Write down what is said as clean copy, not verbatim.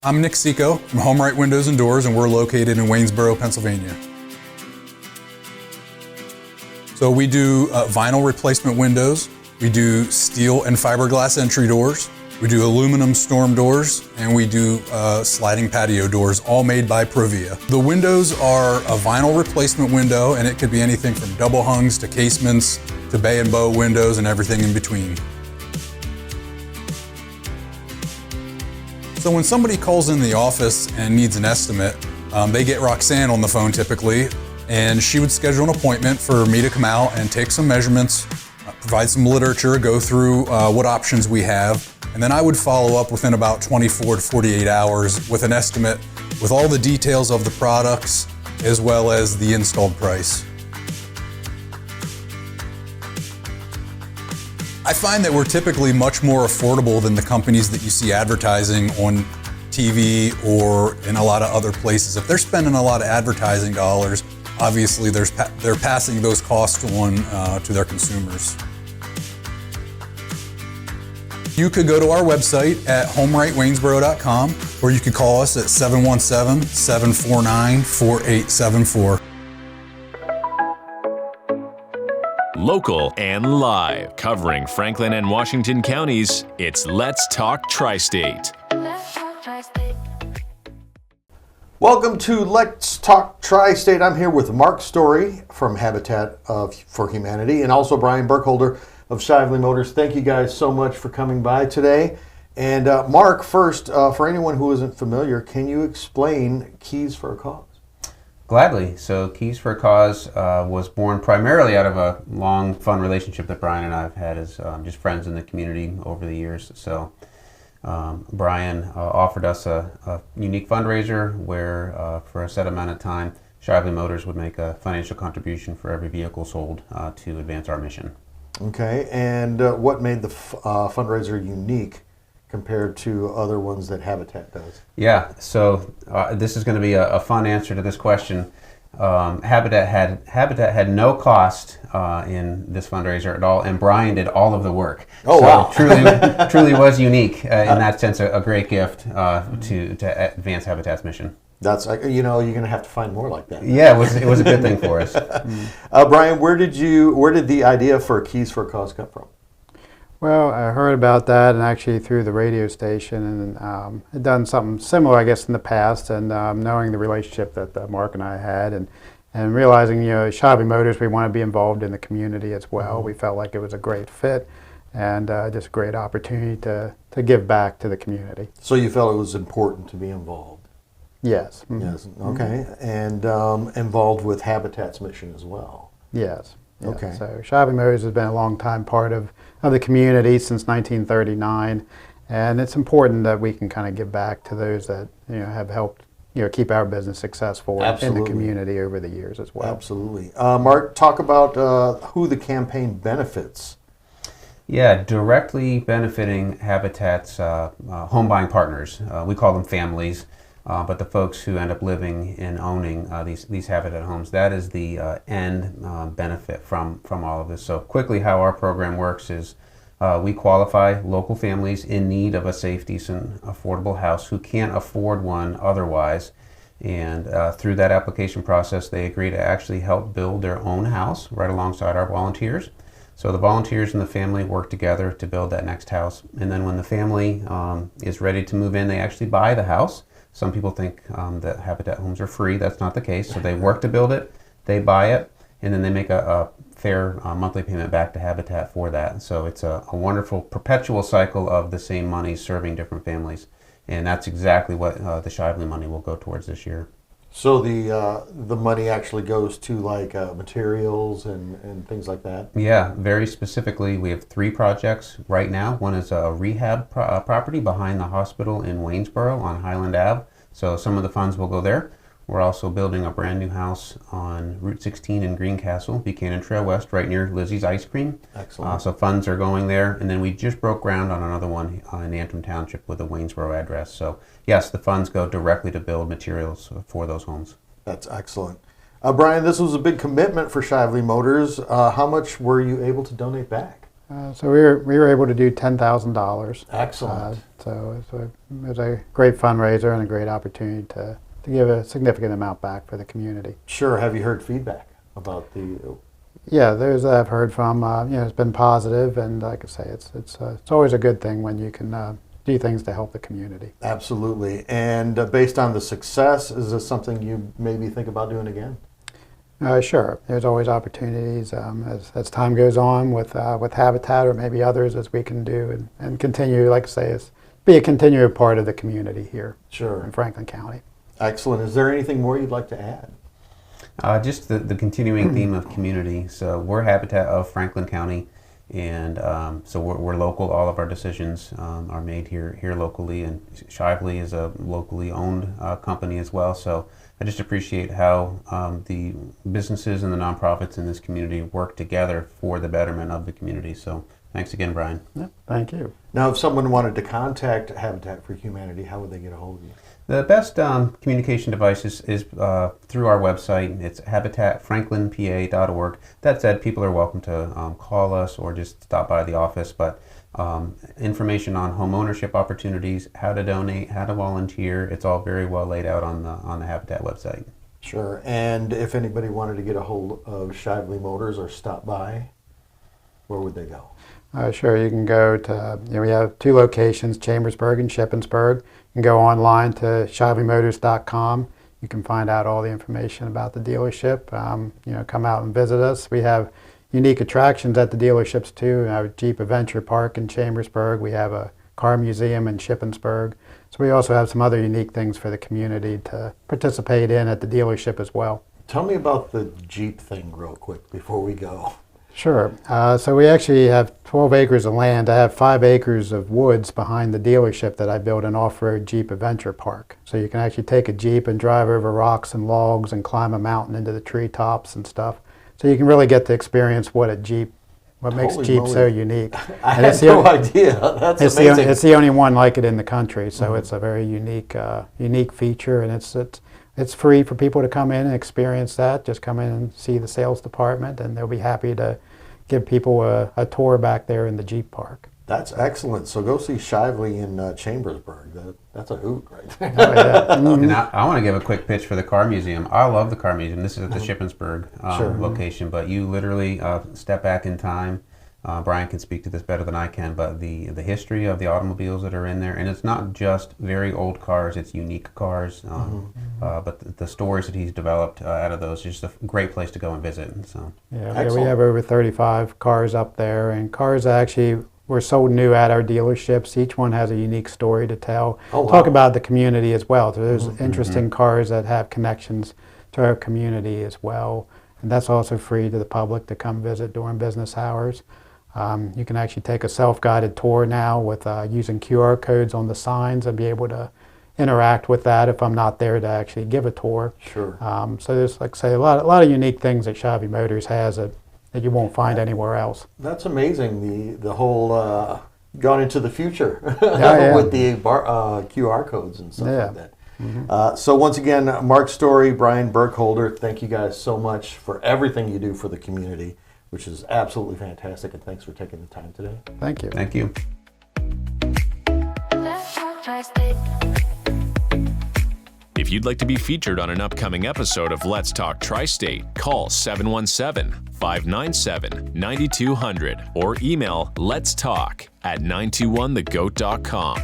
I'm Nick Seco from Home Right Windows and Doors, and we're located in Waynesboro, Pennsylvania. So we do vinyl replacement windows, we do steel and fiberglass entry doors, we do aluminum storm doors, and we do sliding patio doors, all made by Provia. The windows are a vinyl replacement window, and it could be anything from double hungs to casements to bay and bow windows and everything in between. So when somebody calls in the office and needs an estimate, they get Roxanne on the phone typically, and she would schedule an appointment for me to come out and take some measurements, provide some literature, go through what options we have, and then I would follow up within about 24 to 48 hours with an estimate with all the details of the products as well as the installed price. I find that we're typically much more affordable than the companies that you see advertising on TV or in a lot of other places. If they're spending a lot of advertising dollars, obviously they're passing those costs on to their consumers. You could go to our website at homerightwaynesboro.com, or you could call us at 717-749-4874. Local and live, covering Franklin and Washington counties, it's Let's Talk TriState. Welcome to Let's Talk TriState. I'm here with Mark Story from Habitat for Humanity and also Bryan Burkholder of Shivley Motors. Thank you guys so much for coming by today. And Mark, first, for anyone who isn't familiar, can you explain Keys for a Cause? Gladly. So Keys for a Cause was born primarily out of a long, fun relationship that Bryan and I have had as just friends in the community over the years. So Bryan offered us a unique fundraiser where for a set amount of time, Shivley Motors would make a financial contribution for every vehicle sold to advance our mission. Okay, and what made the fundraiser unique compared to other ones that Habitat does? Yeah, so this is going to be a fun answer to this question. Habitat had no cost in this fundraiser at all, and Bryan did all of the work. Oh, so wow. truly was unique in that sense, a great gift to advance Habitat's mission. That's, you're going to have to find more like that. Yeah, it was a good thing for us. Bryan, where did the idea for Keys for a Cause come from? Well, I heard about that and actually through the radio station, and had done something similar, I guess, in the past, and knowing the relationship that Mark and I had, and realizing, Shivley Motors, we want to be involved in the community as well. We felt like it was a great fit and just a great opportunity to give back to the community. So you felt it was important to be involved? Yes. Yes. Okay. And involved with Habitat's mission as well? Yes. Yeah. Okay. So Shivley Motors has been a long time part of the community since 1939, and it's important that we can kind of give back to those that have helped keep our business successful in the community over the years as well. Absolutely. Mark, talk about who the campaign benefits. Yeah, directly benefiting Habitat's home buying partners. We call them families. But the folks who end up living and owning these Habitat homes, that is the end benefit from all of this. So quickly, how our program works is we qualify local families in need of a safe, decent, affordable house who can't afford one otherwise. And through that application process, they agree to actually help build their own house right alongside our volunteers. So the volunteers and the family work together to build that next house. And then when the family is ready to move in, they actually buy the house. Some people think that Habitat homes are free. That's not the case. So they work to build it, they buy it, and then they make a fair monthly payment back to Habitat for that. So it's a wonderful perpetual cycle of the same money serving different families. And that's exactly what the Shivley money will go towards this year. So the money actually goes to like materials and things like that? Yeah, very specifically, we have 3 projects right now. One is a rehab property behind the hospital in Waynesboro on Highland Ave. So some of the funds will go there. We're also building a brand new house on Route 16 in Greencastle, Buchanan Trail West, right near Lizzie's Ice Cream. Excellent. So funds are going there. And then we just broke ground on another one in Antrim Township with a Waynesboro address. So yes, the funds go directly to build materials for those homes. That's excellent. Bryan, this was a big commitment for Shivley Motors. How much were you able to donate back? So we were able to do $10,000. Excellent. So it was a great fundraiser and a great opportunity to give a significant amount back for the community. Sure. Have you heard feedback about the? Yeah, those that I've heard from, it's been positive, and like I say, it's always a good thing when you can do things to help the community. Absolutely. And based on the success, is this something you maybe think about doing again? Sure. There's always opportunities as time goes on with Habitat or maybe others as we can do and continue, like I say, be a continued part of the community here in Franklin County. Excellent. Is there anything more you'd like to add? Just the continuing theme of community. So we're Habitat of Franklin County, and so we're local. All of our decisions are made here locally, and Shivley is a locally owned company as well. So I just appreciate how the businesses and the nonprofits in this community work together for the betterment of the community. So thanks again, Bryan. Yeah, thank you. Now, if someone wanted to contact Habitat for Humanity, how would they get a hold of you? The best communication device is through our website. It's habitatfranklinpa.org. That said, people are welcome to call us or just stop by the office. But information on home ownership opportunities, how to donate, how to volunteer, it's all very well laid out on the Habitat website. Sure. And if anybody wanted to get a hold of Shivley Motors or stop by, where would they go? Sure, you can go to, we have 2 locations, Chambersburg and Shippensburg. You can go online to shivleymotors.com. You can find out all the information about the dealership. Come out and visit us. We have unique attractions at the dealerships too. We have Jeep Adventure Park in Chambersburg. We have a car museum in Shippensburg. So we also have some other unique things for the community to participate in at the dealership as well. Tell me about the Jeep thing real quick before we go. Sure. So we actually have 12 acres of land. I have 5 acres of woods behind the dealership that I built an off-road Jeep Adventure Park. So you can actually take a Jeep and drive over rocks and logs and climb a mountain into the treetops and stuff. So you can really get to experience what makes Jeep so unique. I had no idea. That's amazing. It's the only one like it in the country. So it's a very unique feature, and it's free for people to come in and experience that. Just come in and see the sales department, and they'll be happy to give people a tour back there in the Jeep Park. That's excellent. So go see Shivley in Chambersburg. That's a hoot right there. Oh, yeah. Mm-hmm. And I want to give a quick pitch for the car museum. I love the car museum. This is at the Shippensburg location, but you literally step back in time. Bryan can speak to this better than I can, but the history of the automobiles that are in there, and it's not just very old cars, it's unique cars, but the stories that he's developed out of those is just a great place to go and visit. So we have over 35 cars up there, and cars that actually were sold new at our dealerships. Each one has a unique story to tell. Oh, wow. Talk about the community as well. So there's interesting cars that have connections to our community as well, and that's also free to the public to come visit during business hours. You can actually take a self-guided tour now with using QR codes on the signs and be able to interact with that if I'm not there to actually give a tour. Sure. So there's, like I say, a lot of unique things that Shivley Motors has that you won't find anywhere else. That's amazing. The whole gone into the future yeah. with the QR codes and stuff like that. Mm-hmm. So once again, Mark Story, Bryan Burkholder, thank you guys so much for everything you do for the community, which is absolutely fantastic, and thanks for taking the time today. Thank you. thank you. If you'd like to be featured on an upcoming episode of Let's Talk Tri-State, call 717-597-9200 or email letstalk@921thegoat.com.